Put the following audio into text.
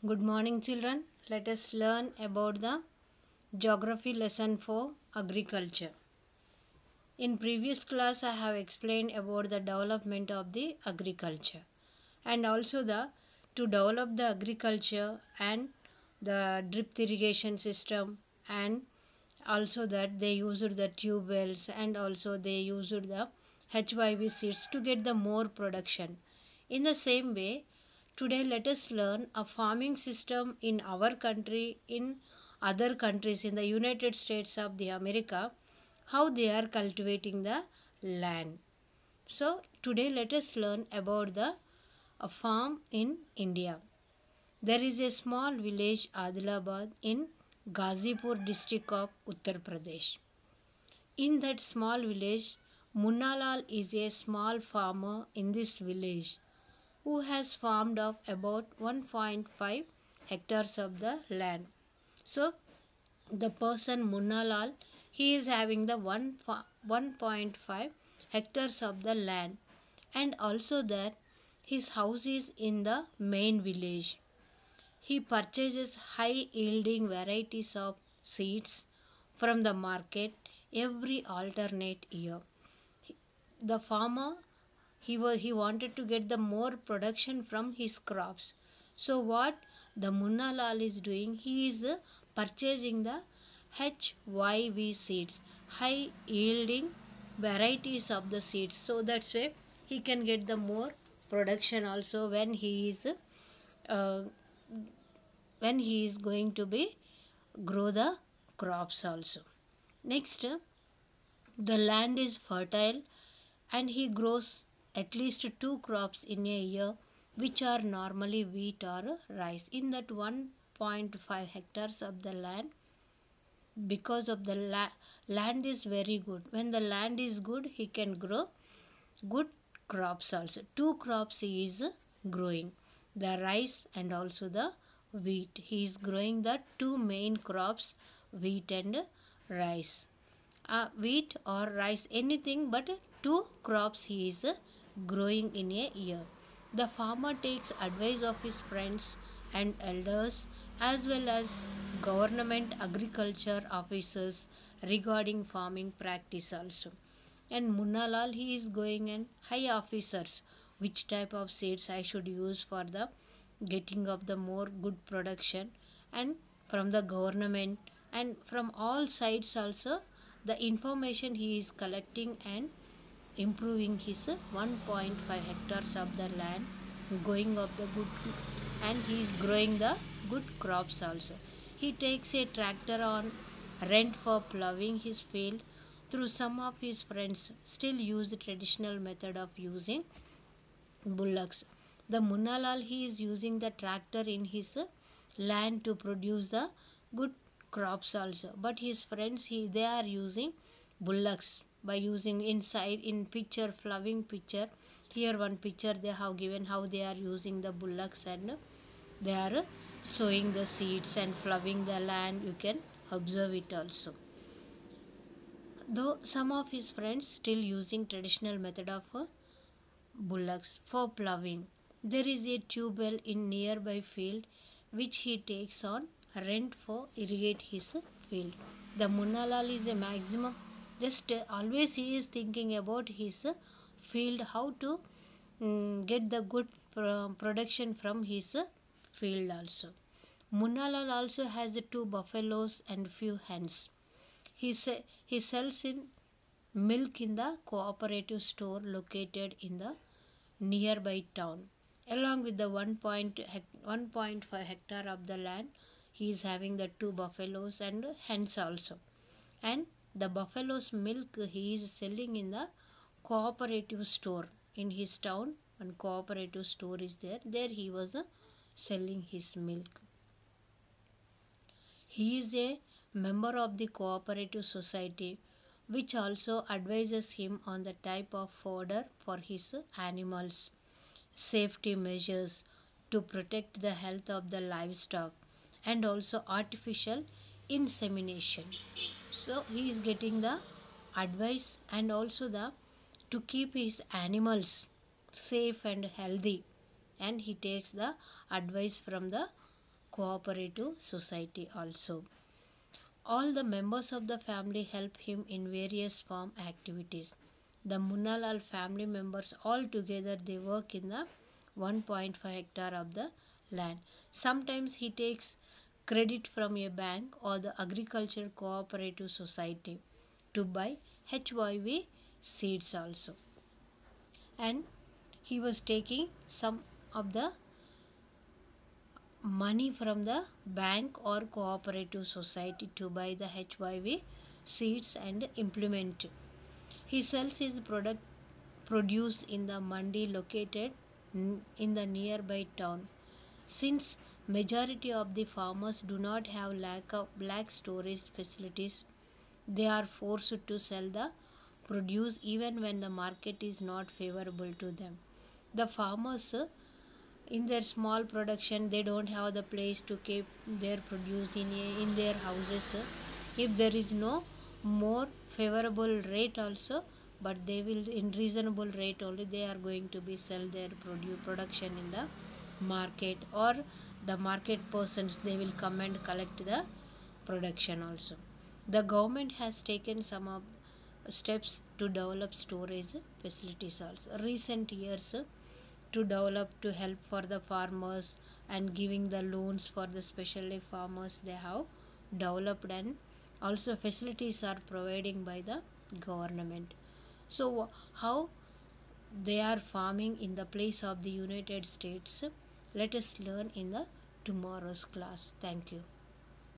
Good morning, children. Let us learn about the geography lesson for agriculture. In previous class, I have explained about the development of the agriculture and also the to develop the agriculture and the drip irrigation system, and also that they used the tube wells, and also they used the HYV seeds to get the more production. In the same way, today let us learn a farming system in our country, in other countries, in the United States of the America, how they are cultivating the land. So today let us learn about the a farm in India. There is a small village Adilabad in Ghazipur district of Uttar Pradesh. In that small village, Munnalal is a small farmer in this village who has farmed of about 1.5 hectares of the land. So the person Munnalal, he is having the 1.5 hectares of the land, and also that his house is in the main village. He purchases high yielding varieties of seeds from the market every alternate year. The farmer, he wanted to get the more production from his crops. So what the Munnalal is doing, he is purchasing the HYV seeds, high yielding varieties of the seeds. So that's why he can get the more production also uh, when he is going to be grow the crops also. Next, the land is fertile and he grows at least two crops in a year, which are normally wheat or rice. In that 1.5 hectares of the land, because of the land is very good. When the land is good, he can grow good crops also. Two crops he is growing, the rice and also the wheat. He is growing the two main crops, wheat and rice. Wheat or rice, anything but two crops he is growing in a year. The farmer takes advice of his friends and elders as well as government agriculture officers regarding farming practice also. And Munnalal, he is going and high officers which type of seeds I should use for the getting of the more good production, and from the government and from all sides also the information he is collecting and improving his 1.5 hectares of the land, going of the good, and he is growing the good crops also. He takes a tractor on rent for ploughing his field. Through some of his friends still use the traditional method of using bullocks. The Munnalal, he is using the tractor in his land to produce the good crops also. But his friends, they are using bullocks by using inside in picture, flowing picture. Here one picture they have given how they are using the bullocks, and they are sowing the seeds and ploughing the land. You can observe it also. Though some of his friends still using traditional method of bullocks for ploughing. There is a tube well in nearby field which he takes on rent for irrigate his field. The Munnalal is a maximum, just always he is thinking about his field, how to get the good production from his field also. Munnalal also has the two buffaloes and few hens. He sells in milk in the cooperative store located in the nearby town. Along with the 1.5 hectare of the land, he is having the two buffaloes and hens also. And the buffalo's milk he is selling in the cooperative store in his town. One cooperative store is there. There he was selling his milk. He is a member of the cooperative society, which also advises him on the type of fodder for his animals, safety measures to protect the health of the livestock, and also artificial insemination. So he is getting the advice and also the to keep his animals safe and healthy, and he takes the advice from the cooperative society also. All the members of the family help him in various farm activities. The Munnalal family members all together they work in the 1.5 hectare of the land. Sometimes he takes credit from a bank or the agriculture cooperative society to buy HYV seeds also. And he was taking some of the money from the bank or cooperative society to buy the HYV seeds and implement. He sells his product produce in the mandi located in the nearby town. Since majority of the farmers do not have lack of black storage facilities, they are forced to sell the produce even when the market is not favorable to them. The farmers in their small production they don't have the place to keep their produce in their houses. If there is no more favorable rate also, but they will in reasonable rate only they are going to be sell their production in the market, or the market persons they will come and collect the production also. The government has taken some of steps to develop storage facilities also. Recent years to develop to help for the farmers and giving the loans for the specially farmers they have developed, and also facilities are providing by the government. So how they are farming in the place of the United States, let us learn in the tomorrow's class. Thank you.